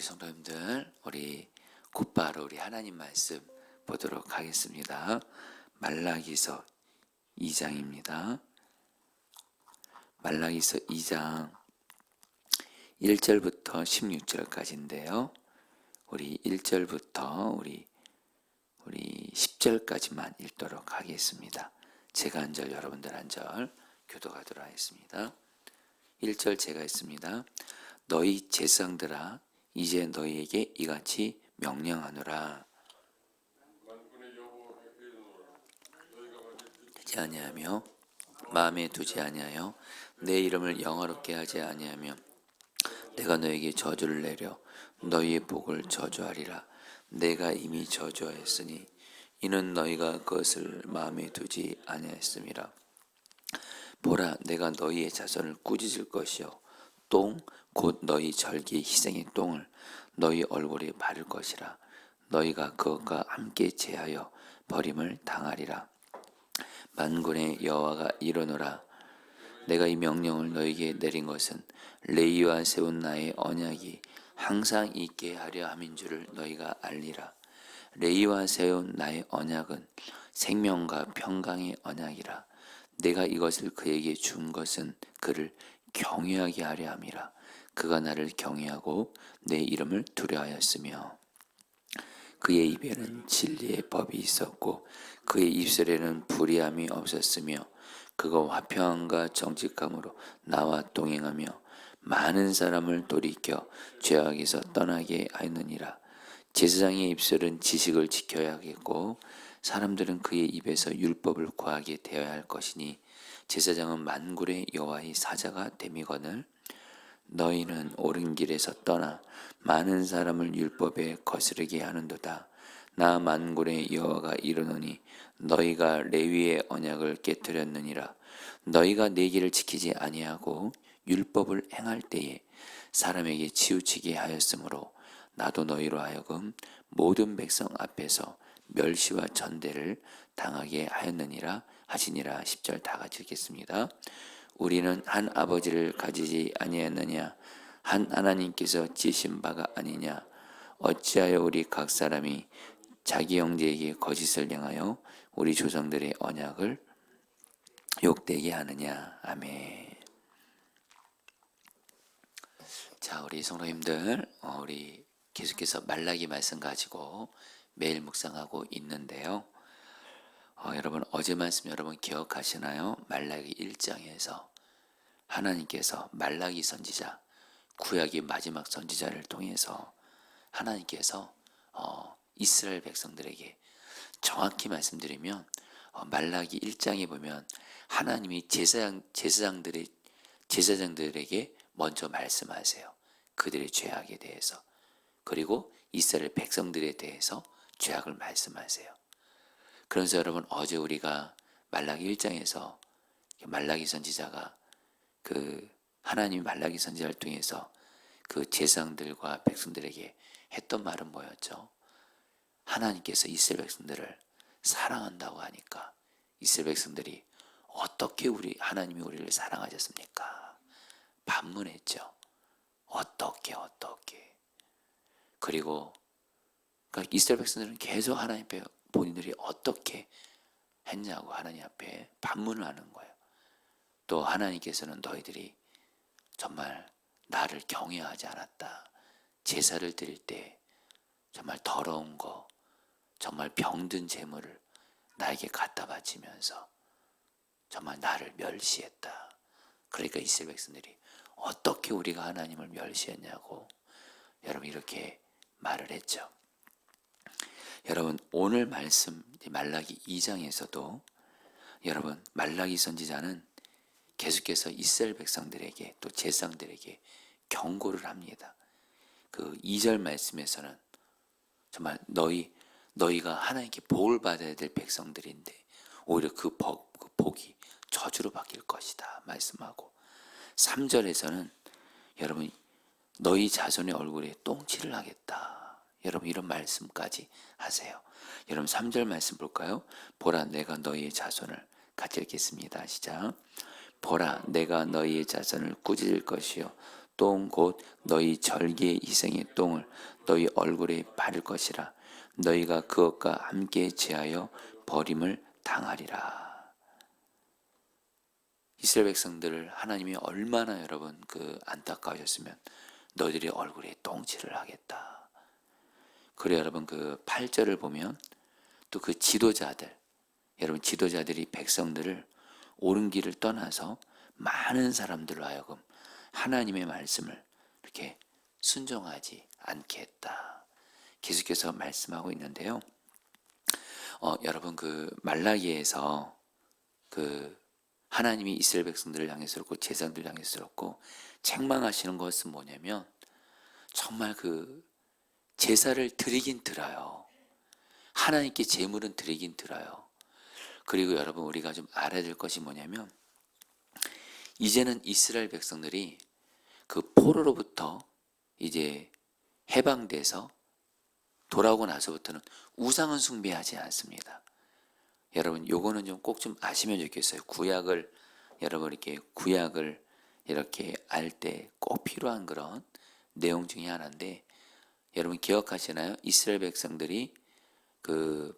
성도님들, 우리 곧바로 우리 하나님 말씀 보도록 하겠습니다. 말라기서 2장입니다. 말라기서 2장 1절부터 16절까지인데요. 우리 1절부터 우리 10절까지만 읽도록 하겠습니다. 제가 한 절, 여러분들 한 절 교독하도록 하겠습니다. 1절 제가 했습니다. 너희 제사장들아, 이제 너희에게 이같이 명령하노라. 하지 아니하며 마음에 두지 아니하여 내 이름을 영화롭게 하지 아니하며 내가 너에게 저주를 내려 너희의 복을 저주하리라. 내가 이미 저주하였으니 이는 너희가 그것을 마음에 두지 아니하였음이라. 보라, 내가 너희의 자손을 꾸짖을 것이요 똥 곧 너희 절기 희생의 똥을 너희 얼굴에 바를 것이라. 너희가 그것과 함께 제하여 버림을 당하리라. 만군의 여호와가 이르노라. 내가 이 명령을 너희에게 내린 것은 레위와 세운 나의 언약이 항상 있게 하려 함인 줄을 너희가 알리라. 레위와 세운 나의 언약은 생명과 평강의 언약이라. 내가 이것을 그에게 준 것은 그를 경외하게 하려 함이라. 그가 나를 경외하고 내 이름을 두려워하였으며 그의 입에는 진리의 법이 있었고 그의 입술에는 불의함이 없었으며 그가 화평함과 정직함으로 나와 동행하며 많은 사람을 돌이켜 죄악에서 떠나게 하였느니라. 제사장의 입술은 지식을 지켜야 하겠고 사람들은 그의 입에서 율법을 구하게 되어야 할 것이니 제사장은 만군의 여호와의 사자가 됨이거늘. 너희는 옳은 길에서 떠나 많은 사람을 율법에 거스르게 하는도다. 나 만군의 여호와가 이르노니 너희가 레위의 언약을 깨뜨렸느니라. 너희가 내 길을 지키지 아니하고 율법을 행할 때에 사람에게 치우치게 하였으므로 나도 너희로 하여금 모든 백성 앞에서 멸시와 전대를 당하게 하였느니라 하시니라. 10절 다 같이 읽겠습니다. 우리는 한 아버지를 가지지 아니하였느냐? 한 하나님께서 지신 바가 아니냐? 어찌하여 우리 각 사람이 자기 형제에게 거짓을 행하여 우리 조상들의 언약을 욕되게 하느냐? 아멘. 자, 우리 성도님들, 우리 계속해서 말라기 말씀 가지고 매일 묵상하고 있는데요. 여러분 어제 말씀 여러분 기억하시나요? 말라기 1장에서 하나님께서 말라기 선지자, 구약의 마지막 선지자를 통해서 하나님께서 이스라엘 백성들에게 정확히 말씀드리면 말라기 1장에 보면 하나님이 제사장들에게 먼저 말씀하세요. 그들의 죄악에 대해서. 그리고 이스라엘 백성들에 대해서 죄악을 말씀하세요. 그래서 여러분 어제 우리가 말라기 1장에서 말라기 선지자가 하나님이 말라기 선지자를 통해서 그 제사장들과 백성들에게 했던 말은 뭐였죠? 하나님께서 이스라엘 백성들을 사랑한다고 하니까 이스라엘 백성들이 어떻게 하나님이 우리를 사랑하셨습니까? 반문했죠. 어떻게 그리고 이스라엘 백성들은 계속 하나님 앞에 본인들이 어떻게 했냐고 하나님 앞에 반문을 하는 거예요. 또 하나님께서는 너희들이 정말 나를 경외하지 않았다. 제사를 드릴 때 정말 더러운 거, 정말 병든 재물을 나에게 갖다 바치면서 정말 나를 멸시했다. 그러니까 이스라엘 백성들이 어떻게 우리가 하나님을 멸시했냐고 여러분 이렇게 말을 했죠. 여러분 오늘 말씀 말라기 2장에서도 여러분 말라기 선지자는 계속해서 이스라엘 백성들에게 또 제사장들에게 경고를 합니다. 그 2절 말씀에서는 정말 너희가 하나님께 복을 받아야 될 백성들인데 오히려 그 복이 저주로 바뀔 것이다 말씀하고 3절에서는 여러분 너희 자손의 얼굴에 똥칠을 하겠다. 여러분 이런 말씀까지 하세요. 여러분 3절 말씀 볼까요? 보라 내가 너희의 자손을 같이 읽겠습니다. 시작. 보라 내가 너희의 자손을 꾸짖을 것이요 똥 곧 너희 절기의 이생의 똥을 너희 얼굴에 바를 것이라. 너희가 그것과 함께 제하여 버림을 당하리라. 이스라엘 백성들을 하나님이 얼마나 여러분 안타까우셨으면 너희들의 얼굴에 똥칠을 하겠다. 그래 여러분 8절을 보면 또 지도자들, 여러분 지도자들이 백성들을 옳은 길을 떠나서 많은 사람들로 하여금 하나님의 말씀을 이렇게 순종하지 않게 했다. 계속해서 말씀하고 있는데요. 여러분 말라기에서 하나님이 이스라엘 백성들을 향해서 그렇고 제사장들을 향해서 그렇고 책망하시는 것은 뭐냐면 정말 제사를 드리긴 드려요. 하나님께 제물은 드리긴 드려요. 그리고 여러분 우리가 좀 알아야 될 것이 뭐냐면 이제는 이스라엘 백성들이 포로로부터 이제 해방돼서 돌아오고 나서부터는 우상은 숭배하지 않습니다. 여러분 요거는 좀 꼭 좀 아시면 좋겠어요. 여러분 구약을 이렇게 알 때 꼭 필요한 그런 내용 중에 하나인데, 여러분 기억하시나요? 이스라엘 백성들이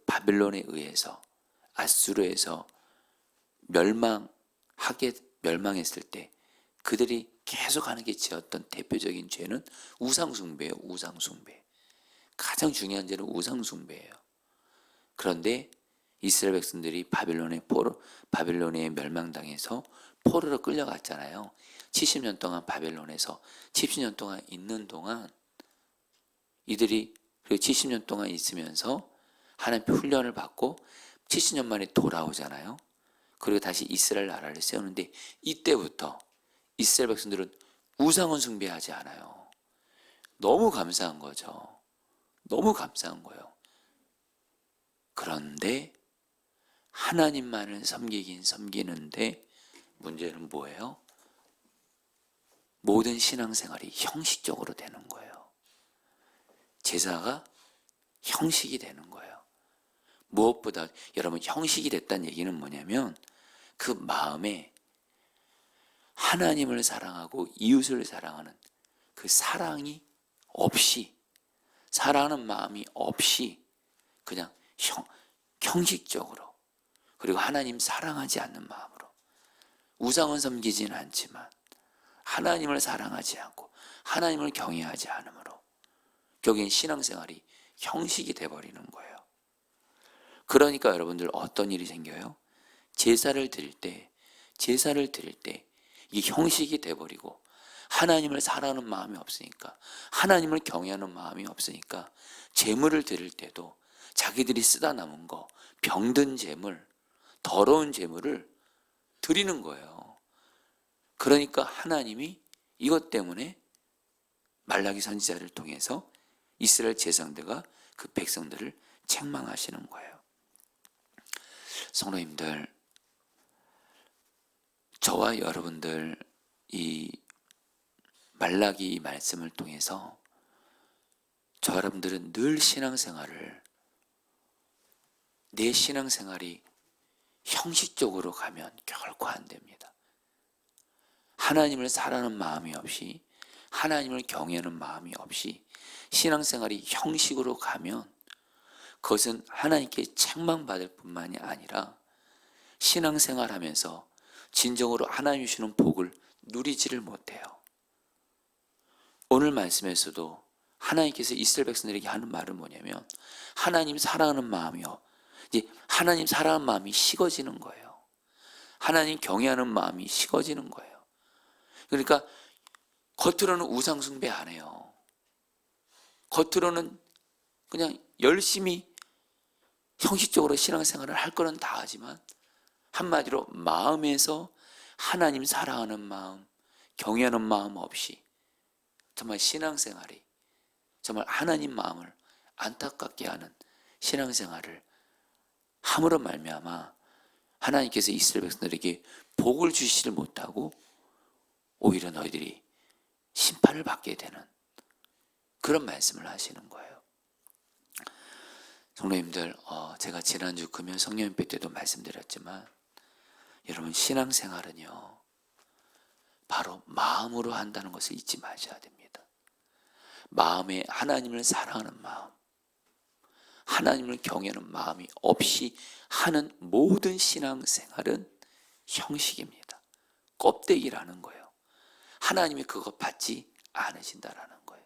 바빌론에 의해서 아수르에서 멸망했을 때 그들이 계속 하는 게 지었던 대표적인 죄는 우상숭배예요. 우상숭배. 가장 중요한 죄는 우상숭배예요. 그런데 이스라엘 백성들이 바빌론에 멸망당해서 포로로 끌려갔잖아요. 70년 동안 바빌론에서 70년 동안 있는 동안 이들이 70년 동안 있으면서 하나님의 훈련을 받고 70년 만에 돌아오잖아요. 그리고 다시 이스라엘 나라를 세우는데 이때부터 이스라엘 백성들은 우상은 숭배하지 않아요. 너무 감사한 거죠. 너무 감사한 거예요. 그런데 하나님만을 섬기긴 섬기는데 문제는 뭐예요? 모든 신앙생활이 형식적으로 되는 거예요. 제사가 형식이 되는 거예요. 무엇보다 여러분 형식이 됐다는 얘기는 뭐냐면 마음에 하나님을 사랑하고 이웃을 사랑하는 사랑이 없이, 사랑하는 마음이 없이 그냥 형식적으로, 그리고 하나님 사랑하지 않는 마음으로, 우상은 섬기지는 않지만 하나님을 사랑하지 않고 하나님을 경외하지 않으므로 결국엔 신앙생활이 형식이 돼버리는 거예요. 그러니까 여러분들 어떤 일이 생겨요? 제사를 드릴 때 이게 형식이 돼버리고 하나님을 사랑하는 마음이 없으니까, 하나님을 경외하는 마음이 없으니까 제물을 드릴 때도 자기들이 쓰다 남은 거, 병든 제물, 더러운 제물을 드리는 거예요. 그러니까 하나님이 이것 때문에 말라기 선지자를 통해서 이스라엘 제사장들과 백성들을 책망하시는 거예요. 성도님들, 저와 여러분들 이 말라기 말씀을 통해서 저 여러분들은 늘 내 신앙생활이 형식적으로 가면 결코 안 됩니다. 하나님을 사랑하는 마음이 없이, 하나님을 경외하는 마음이 없이 신앙생활이 형식으로 가면 그것은 하나님께 책망받을 뿐만이 아니라 신앙생활하면서 진정으로 하나님 주시는 복을 누리지를 못해요. 오늘 말씀에서도 하나님께서 이스라엘 백성들에게 하는 말은 뭐냐면 하나님 사랑하는 마음이요, 이제 하나님 사랑하는 마음이 식어지는 거예요. 하나님 경외하는 마음이 식어지는 거예요. 그러니까 겉으로는 우상 숭배 안 해요. 겉으로는 그냥 열심히 형식적으로 신앙생활을 할 거는 다 하지만 한마디로 마음에서 하나님 사랑하는 마음, 경외하는 마음 없이 정말 신앙생활이 정말 하나님 마음을 안타깝게 하는 신앙생활을 함으로 말미암아 하나님께서 이스라엘 백성들에게 복을 주시지를 못하고 오히려 너희들이 심판을 받게 되는 그런 말씀을 하시는 거예요. 성도님들, 제가 지난주 금요 성령님배 때도 말씀드렸지만 여러분 신앙생활은요 바로 마음으로 한다는 것을 잊지 마셔야 됩니다. 마음에 하나님을 사랑하는 마음, 하나님을 경외하는 마음이 없이 하는 모든 신앙생활은 형식입니다. 껍데기라는 거예요. 하나님이 그거 받지 않으신다라는 거예요.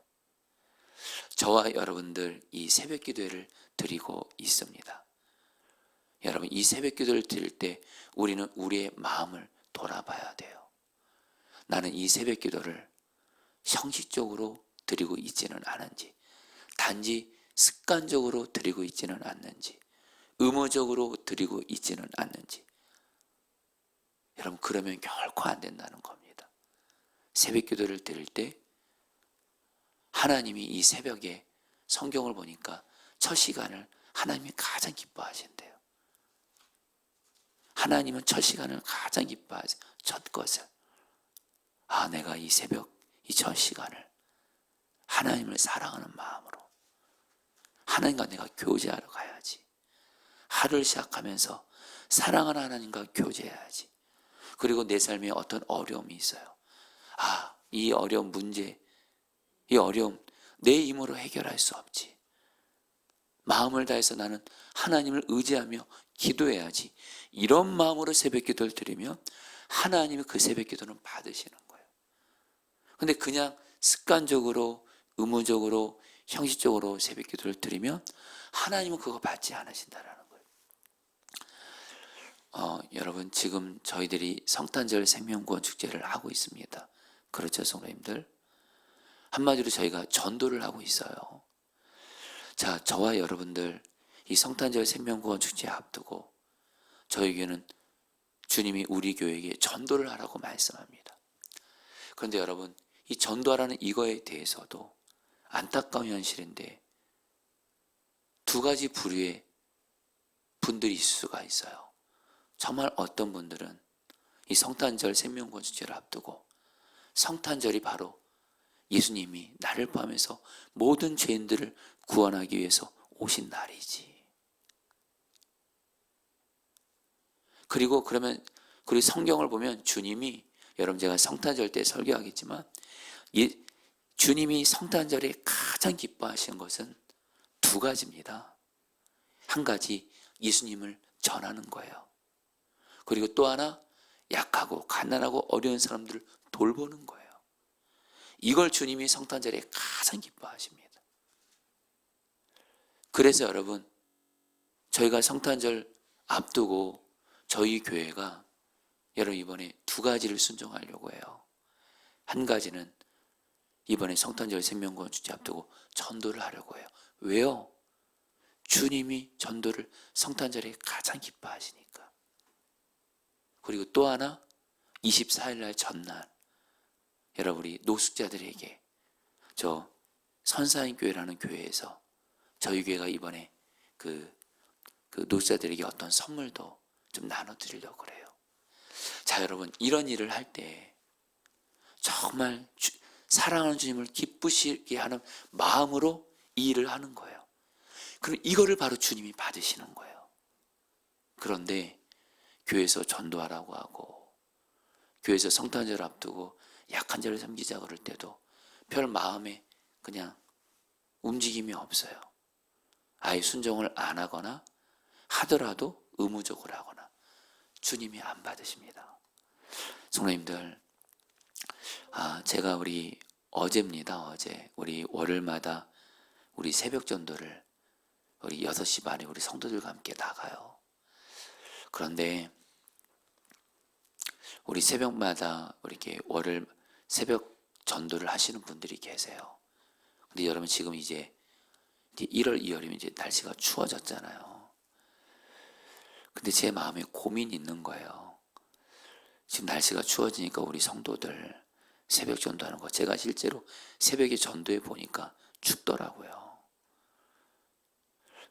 저와 여러분들 이 새벽 기도회를 드리고 있습니다. 여러분, 이 새벽 기도를 드릴 때 우리는 우리의 마음을 돌아봐야 돼요. 나는 이 새벽 기도를 형식적으로 드리고 있지는 않은지, 단지 습관적으로 드리고 있지는 않는지, 의무적으로 드리고 있지는 않는지. 여러분, 그러면 결코 안 된다는 겁니다. 새벽 기도를 드릴 때 하나님이 이 새벽에 성경을 보니까 첫 시간을 하나님이 가장 기뻐하신대요. 하나님은 첫 시간을 가장 기뻐하세요. 첫 것을. 내가 이 새벽, 이 첫 시간을 하나님을 사랑하는 마음으로 하나님과 내가 교제하러 가야지. 하루를 시작하면서 사랑하는 하나님과 교제해야지. 그리고 내 삶에 어떤 어려움이 있어요. 이 어려운 문제, 이 어려움 내 힘으로 해결할 수 없지. 마음을 다해서 나는 하나님을 의지하며 기도해야지. 이런 마음으로 새벽 기도를 드리면 하나님이 그 새벽 기도는 받으시는 거예요. 근데 그냥 습관적으로, 의무적으로, 형식적으로 새벽 기도를 드리면 하나님은 그거 받지 않으신다라는 거예요. 여러분, 지금 저희들이 성탄절 생명구원 축제를 하고 있습니다. 그렇죠, 성도님들? 한마디로 저희가 전도를 하고 있어요. 자, 저와 여러분들 이 성탄절 생명구원 축제 앞두고 저희 교회는 주님이 우리 교회에게 전도를 하라고 말씀합니다. 그런데 여러분, 이 전도하라는 이거에 대해서도 안타까운 현실인데 두 가지 부류의 분들이 있을 수가 있어요. 정말 어떤 분들은 이 성탄절 생명구원 축제를 앞두고 성탄절이 바로 예수님이 나를 포함해서 모든 죄인들을 구원하기 위해서 오신 날이지. 그리고 성경을 보면 주님이, 여러분 제가 성탄절 때 설교하겠지만 주님이 성탄절에 가장 기뻐하시는 것은 두 가지입니다. 한 가지, 예수님을 전하는 거예요. 그리고 또 하나, 약하고 가난하고 어려운 사람들을 돌보는 거예요. 이걸 주님이 성탄절에 가장 기뻐하십니다. 그래서 여러분, 저희가 성탄절 앞두고 저희 교회가 여러분 이번에 두 가지를 순종하려고 해요. 한 가지는 이번에 성탄절 생명구원 축제 앞두고 전도를 하려고 해요. 왜요? 주님이 전도를 성탄절에 가장 기뻐하시니까. 그리고 또 하나, 24일 날 전날 여러분, 우리 노숙자들에게 저 선사인 교회라는 교회에서 저희 교회가 이번에 그 노숙자들에게 어떤 선물도 좀 나눠드리려고 그래요. 자, 여러분, 이런 일을 할 때 정말 사랑하는 주님을 기쁘시게 하는 마음으로 이 일을 하는 거예요. 그럼 이거를 바로 주님이 받으시는 거예요. 그런데 교회에서 전도하라고 하고 교회에서 성탄절 앞두고 약한 자를 섬기자 그럴 때도 별 마음에 그냥 움직임이 없어요. 아예 순종을 안 하거나 하더라도 의무적으로 하거나 주님이 안 받으십니다. 성도님들, 제가 어제입니다. 어제 우리 월요일마다 우리 새벽 전도를 우리 6시 반에 우리 성도들과 함께 나가요. 그런데 우리 새벽마다 이렇게 월요일 새벽 전도를 하시는 분들이 계세요. 근데 여러분, 지금 이제 1월, 2월이면 이제 날씨가 추워졌잖아요. 근데 제 마음에 고민이 있는 거예요. 지금 날씨가 추워지니까 우리 성도들 새벽 전도하는 거, 제가 실제로 새벽에 전도해 보니까 춥더라고요.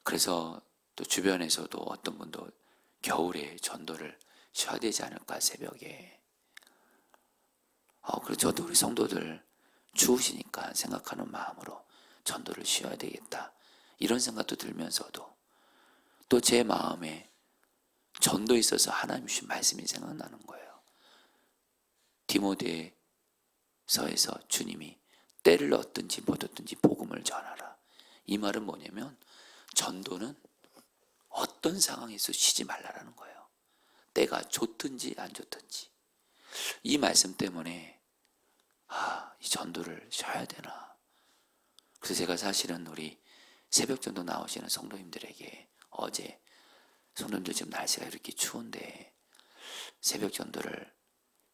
그래서 또 주변에서도 어떤 분도 겨울에 전도를 쉬어야 되지 않을까, 새벽에. 그래서 저도 우리 성도들 추우시니까 생각하는 마음으로 전도를 쉬어야 되겠다, 이런 생각도 들면서도 또 제 마음에 전도에 있어서 하나님 주신 말씀이 생각나는 거예요. 디모데 주님이 때를 얻든지 못 얻든지 복음을 전하라. 이 말은 뭐냐면 전도는 어떤 상황에서 쉬지 말라라는 거예요. 때가 좋든지 안 좋든지. 이 말씀 때문에 이 전도를 쉬어야 되나. 그래서 제가 사실은 우리 새벽 전도 나오시는 성도님들에게 어제 성도님들 지금 날씨가 이렇게 추운데 새벽 전도를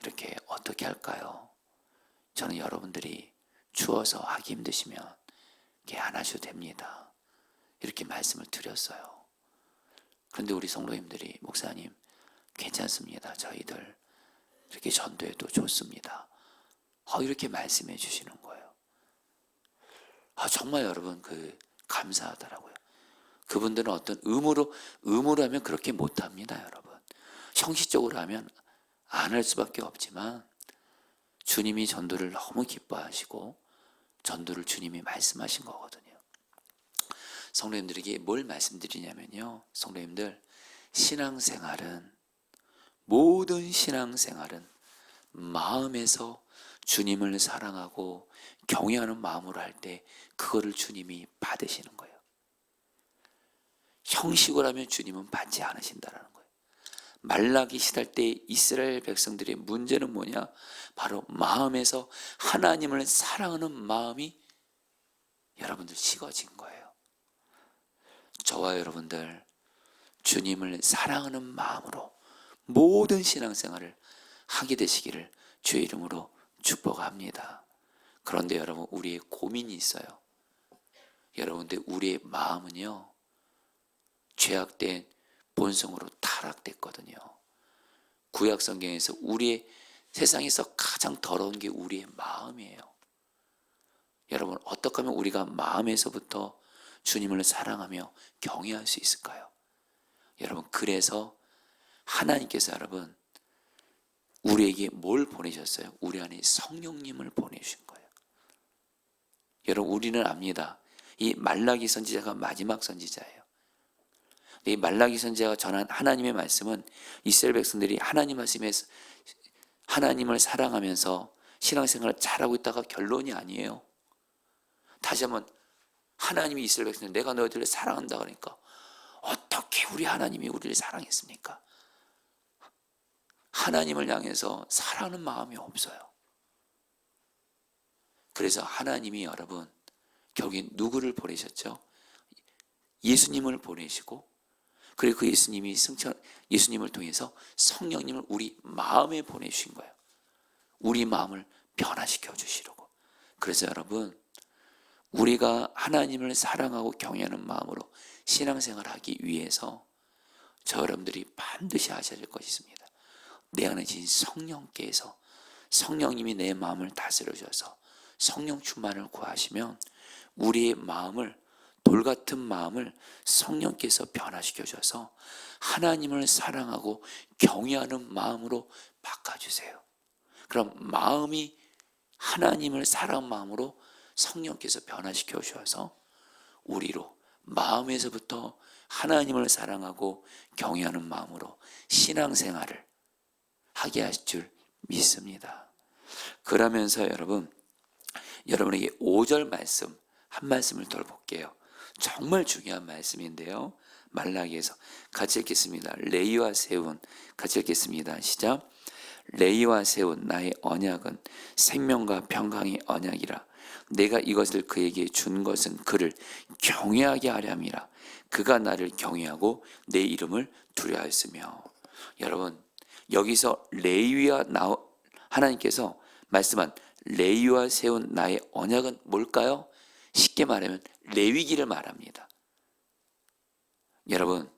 이렇게 어떻게 할까요? 저는 여러분들이 추워서 하기 힘드시면 이렇게 안 하셔도 됩니다. 이렇게 말씀을 드렸어요. 그런데 우리 성도님들이 목사님 괜찮습니다. 저희들 이렇게 전도해도 좋습니다. 이렇게 말씀해 주시는 거예요. 정말 여러분 감사하더라고요. 그분들은 어떤 의무로 하면 그렇게 못합니다. 여러분 형식적으로 하면 안 할 수밖에 없지만 주님이 전도를 너무 기뻐하시고 전도를 주님이 말씀하신 거거든요. 성도님들에게 뭘 말씀드리냐면요, 성도님들 모든 신앙생활은 마음에서 주님을 사랑하고 경외하는 마음으로 할 때 그거를 주님이 받으시는 거예요. 형식으로 하면 주님은 받지 않으신다라는 거예요. 말라기 시대 때 이스라엘 백성들의 문제는 뭐냐? 바로 마음에서 하나님을 사랑하는 마음이 여러분들 식어진 거예요. 저와 여러분들 주님을 사랑하는 마음으로 모든 신앙생활을 하게 되시기를 주의 이름으로 축복합니다. 그런데 여러분 우리의 고민이 있어요. 여러분들 우리의 마음은요 죄악된 본성으로 타락됐거든요. 구약 성경에서 우리의 세상에서 가장 더러운 게 우리의 마음이에요. 여러분 어떻게 하면 우리가 마음에서부터 주님을 사랑하며 경외할 수 있을까요? 여러분 그래서 하나님께서 여러분 우리에게 뭘 보내셨어요? 우리 안에 성령님을 보내주신 거예요. 여러분 우리는 압니다. 이 말라기 선지자가 마지막 선지자예요. 이 말라기 선지자가 전한 하나님의 말씀은 이스라엘 백성들이 하나님 말씀에서 하나님을 사랑하면서 신앙생활을 잘하고 있다가 결론이 아니에요. 다시 한번 하나님이 이스라엘 백성들 내가 너희들을 사랑한다 그러니까 어떻게 우리 하나님이 우리를 사랑했습니까? 하나님을 향해서 사랑하는 마음이 없어요. 그래서 하나님이 여러분 결국엔 누구를 보내셨죠? 예수님을 보내시고 그리고 그 예수님을 통해서 성령님을 우리 마음에 보내주신 거예요. 우리 마음을 변화시켜 주시려고. 그래서 여러분 우리가 하나님을 사랑하고 경외하는 마음으로 신앙생활을 하기 위해서 저 여러분들이 반드시 하셔야 될 것이 있습니다. 내 안에 계신 성령께서 성령님이 내 마음을 다스려 주셔서 성령 충만을 구하시면 우리의 마음을 돌같은 마음을 성령께서 변화시켜 주셔서 하나님을 사랑하고 경외하는 마음으로 바꿔주세요. 그럼 마음이 하나님을 사랑하는 마음으로 성령께서 변화시켜 주셔서 우리로 마음에서부터 하나님을 사랑하고 경외하는 마음으로 신앙생활을 하게 하실 줄 믿습니다. 그러면서 여러분에게 5절 말씀 한 말씀을 더 볼게요. 정말 중요한 말씀인데요. 말라기에서 같이 읽겠습니다. 레위와 세운 같이 읽겠습니다. 시작. 레위와 세운 나의 언약은 생명과 평강의 언약이라. 내가 이것을 그에게 준 것은 그를 경외하게 하려 함이라. 그가 나를 경외하고 내 이름을 두려워하였으며. 여러분 여기서 레위와 하나님께서 말씀한 레위와 세운 나의 언약은 뭘까요? 쉽게 말하면 레위기를 말합니다. 여러분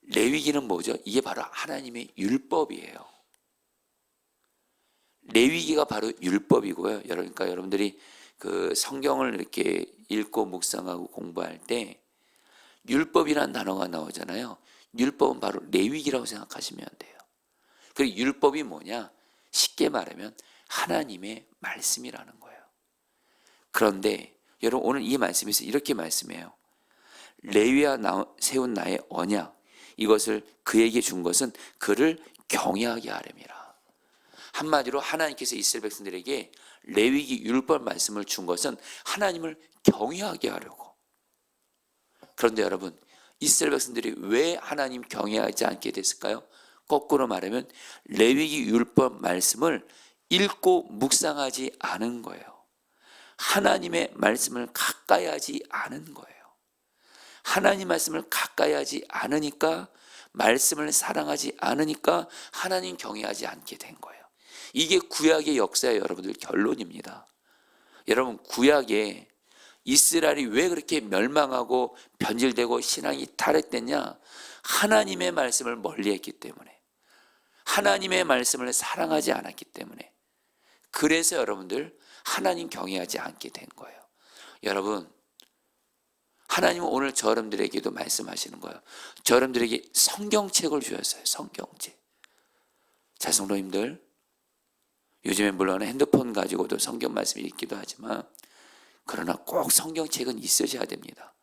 레위기는 뭐죠? 이게 바로 하나님의 율법이에요. 레위기가 바로 율법이고요. 그러니까 여러분들이 그 성경을 이렇게 읽고 묵상하고 공부할 때 율법이라는 단어가 나오잖아요. 율법은 바로 레위기라고 생각하시면 돼요. 그리고 율법이 뭐냐? 쉽게 말하면 하나님의 말씀이라는 거예요. 그런데 여러분 오늘 이 말씀에서 이렇게 말씀해요. 레위와 세운 나의 언약 이것을 그에게 준 것은 그를 경외하게 하려니라. 한마디로 하나님께서 이스라엘 백성들에게 레위기 율법 말씀을 준 것은 하나님을 경외하게 하려고. 그런데 여러분, 이스라엘 백성들이 왜 하나님 경외하지 않게 됐을까요? 거꾸로 말하면 레위기 율법 말씀을 읽고 묵상하지 않은 거예요. 하나님의 말씀을 가까이 하지 않은 거예요. 하나님 말씀을 가까이 하지 않으니까, 말씀을 사랑하지 않으니까 하나님 경외하지 않게 된 거예요. 이게 구약의 역사의 여러분들 결론입니다. 여러분, 구약에 이스라엘이 왜 그렇게 멸망하고 변질되고 신앙이 타락됐냐? 하나님의 말씀을 멀리했기 때문에, 하나님의 말씀을 사랑하지 않았기 때문에, 그래서 여러분들 하나님 경외하지 않게 된 거예요. 여러분, 하나님은 오늘 저 여러분들에게도 말씀하시는 거예요. 저 여러분들에게 성경책을 주셨어요. 성경책. 자, 성도님들, 요즘에 물론 핸드폰 가지고도 성경 말씀 읽기도 하지만, 그러나 꼭 성경책은 있으셔야 됩니다.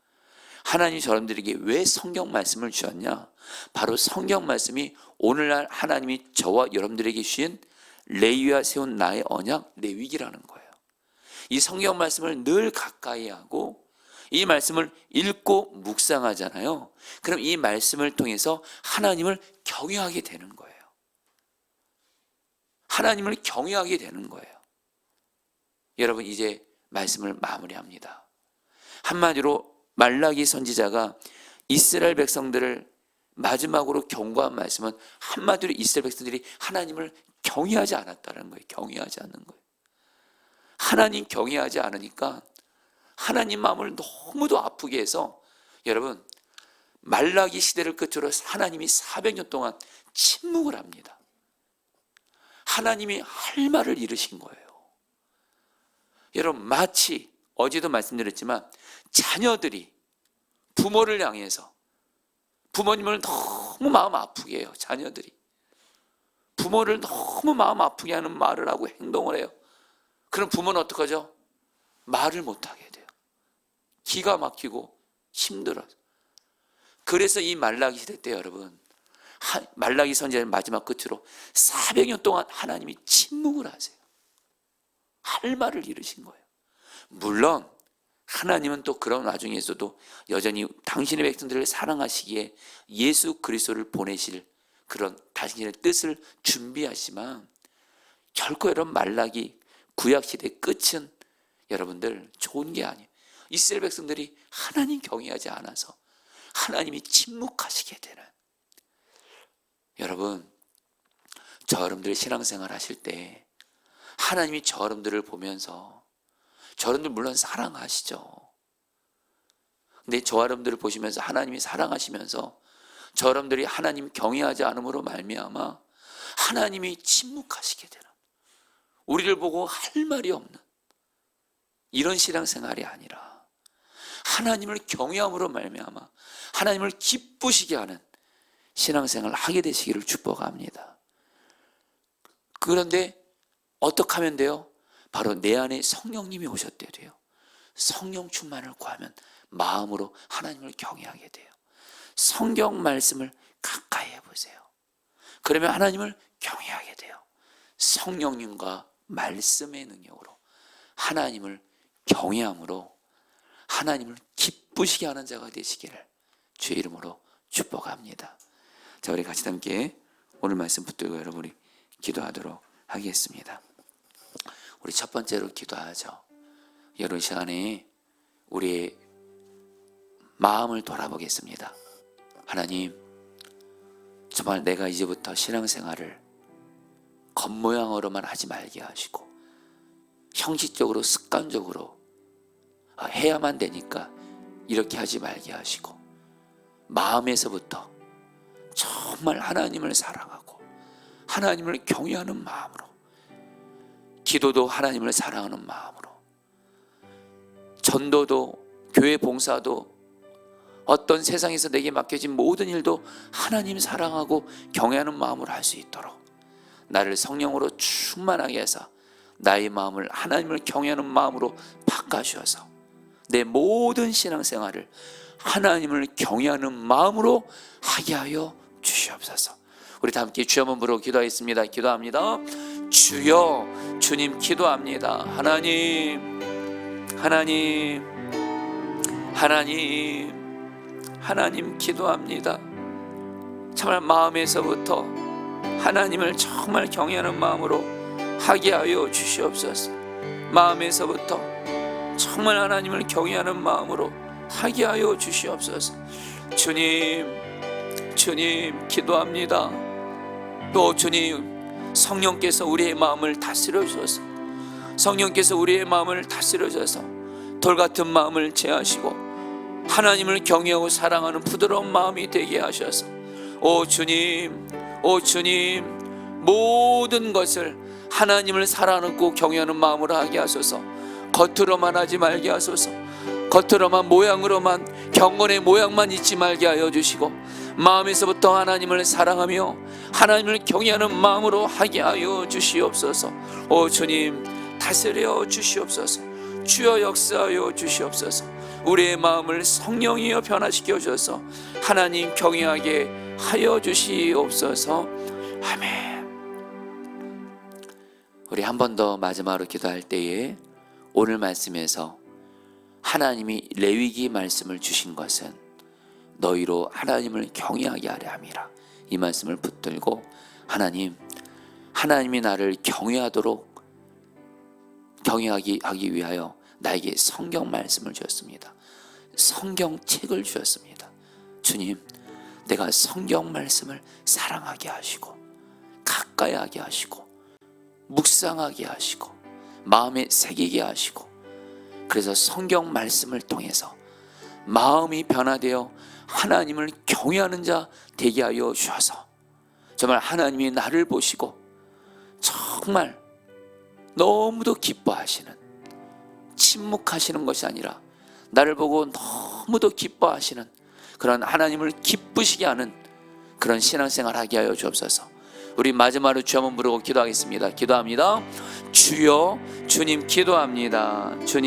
하나님이 여러분들에게 왜 성경 말씀을 주셨냐? 바로 성경 말씀이 오늘날 하나님이 저와 여러분들에게 주신 레위와 세운 나의 언약 레위기라는 거예요. 이 성경 말씀을 늘 가까이 하고 이 말씀을 읽고 묵상하잖아요. 그럼 이 말씀을 통해서 하나님을 경외하게 되는 거예요. 하나님을 경외하게 되는 거예요. 여러분, 이제 말씀을 마무리합니다. 한마디로 말라기 선지자가 이스라엘 백성들을 마지막으로 경고한 말씀은 한마디로 이스라엘 백성들이 하나님을 경외하지 않았다는 거예요. 경외하지 않는 거예요. 하나님 경외하지 않으니까 하나님 마음을 너무도 아프게 해서, 여러분, 말라기 시대를 끝으로 하나님이 400년 동안 침묵을 합니다. 하나님이 할 말을 잃으신 거예요. 여러분, 마치 어제도 말씀드렸지만 자녀들이 부모를 향해서 부모님을 너무 마음 아프게 해요. 자녀들이 부모를 너무 마음 아프게 하는 말을 하고 행동을 해요. 그럼 부모는 어떡하죠? 말을 못하게 돼요. 기가 막히고 힘들어요. 그래서 이 말라기 시대 때 여러분, 말라기 선지자의 마지막 끝으로 400년 동안 하나님이 침묵을 하세요. 할 말을 잃으신 거예요. 물론 하나님은 또 그런 와중에서도 여전히 당신의 백성들을 사랑하시기에 예수 그리스도를 보내실 그런 당신의 뜻을 준비하시지만, 결코 여러분 말라기 구약시대의 끝은 여러분들 좋은 게 아니에요. 이스라엘 백성들이 하나님 경외하지 않아서 하나님이 침묵하시게 되는, 여러분, 저 여러분들의 신앙생활 하실 때 하나님이 저 여러분들을 보면서, 저 여러분들 물론 사랑하시죠. 근데 저 여러분들을 보시면서 하나님이 사랑하시면서 저 여러분들이 하나님 경외하지 않음으로 말미암아 하나님이 침묵하시게 되는, 우리를 보고 할 말이 없는 이런 신앙생활이 아니라 하나님을 경외함으로 말미암아 하나님을 기쁘시게 하는 신앙생활을 하게 되시기를 축복합니다. 그런데 어떻게 하면 돼요? 바로 내 안에 성령님이 오셨대야 돼요. 성령 충만을 구하면 마음으로 하나님을 경외하게 돼요. 성경 말씀을 가까이 해보세요. 그러면 하나님을 경외하게 돼요. 성령님과 말씀의 능력으로 하나님을 경외함으로 하나님을 기쁘시게 하는 자가 되시기를 주의 이름으로 축복합니다. 자, 우리 같이 함께 오늘 말씀 붙들고 여러분이 기도하도록 하겠습니다. 우리 첫 번째로 기도하죠. 여러분, 시간에 우리의 마음을 돌아보겠습니다. 하나님, 정말 내가 이제부터 신앙생활을 겉모양으로만 하지 말게 하시고 형식적으로 습관적으로 해야만 되니까 이렇게 하지 말게 하시고, 마음에서부터 정말 하나님을 사랑하고 하나님을 경외하는 마음으로, 기도도 하나님을 사랑하는 마음으로, 전도도 교회 봉사도 어떤 세상에서 내게 맡겨진 모든 일도 하나님 사랑하고 경외하는 마음으로 할 수 있도록 나를 성령으로 충만하게 해서 나의 마음을 하나님을 경외하는 마음으로 바꿔주셔서 내 모든 신앙생활을 하나님을 경외하는 마음으로 하게 하여 주시옵소서. 우리 다 함께 주여 한번 부르고 기도하겠습니다. 기도합니다. 주여, 주님 기도합니다. 하나님, 하나님, 하나님, 하나님 기도합니다. 정말 마음에서부터 하나님을 정말 경외하는 마음으로 하게 하여 주시옵소서. 마음에서부터 정말 하나님을 경외하는 마음으로 하게 하여 주시옵소서. 주님, 주님 기도합니다. 또 주님, 성령께서 우리의 마음을 다스려 주셔서, 성령께서 우리의 마음을 다스려 주셔서 돌같은 마음을 제하시고 하나님을 경외하고 사랑하는 부드러운 마음이 되게 하셔서, 오 주님, 오 주님, 모든 것을 하나님을 사랑하고 경외하는 마음으로 하게 하소서. 겉으로만 하지 말게 하소서. 겉으로만, 모양으로만, 경건의 모양만 잊지 말게 하여 주시고 마음에서부터 하나님을 사랑하며 하나님을 경외하는 마음으로 하게 하여 주시옵소서. 오 주님, 다스려 주시옵소서. 주여 역사하여 주시옵소서. 우리의 마음을 성령이여 변화시켜 주셔서 하나님 경외하게 하여 주시옵소서. 아멘. 우리 한 번 더 마지막으로 기도할 때에 오늘 말씀에서 하나님이 레위기 말씀을 주신 것은 너희로 하나님을 경외하게 하려 함이라. 이 말씀을 붙들고 하나님이 나를 경외하도록 하기 위하여 나에게 성경 말씀을 주셨습니다. 성경책을 주셨습니다. 주님, 내가 성경 말씀을 사랑하게 하시고 가까이 하게 하시고 묵상하게 하시고 마음에 새기게 하시고, 그래서 성경 말씀을 통해서 마음이 변화되어 하나님을 경외하는 자 되게 하여 주셔서 정말 하나님이 나를 보시고 정말 너무도 기뻐하시는, 침묵하시는 것이 아니라 나를 보고 너무도 기뻐하시는 그런 하나님을 기쁘시게 하는 그런 신앙생활 하게 하여 주옵소서. 우리 마지막으로 주 한번 부르고 기도하겠습니다. 기도합니다. 주여, 주님 기도합니다. 주님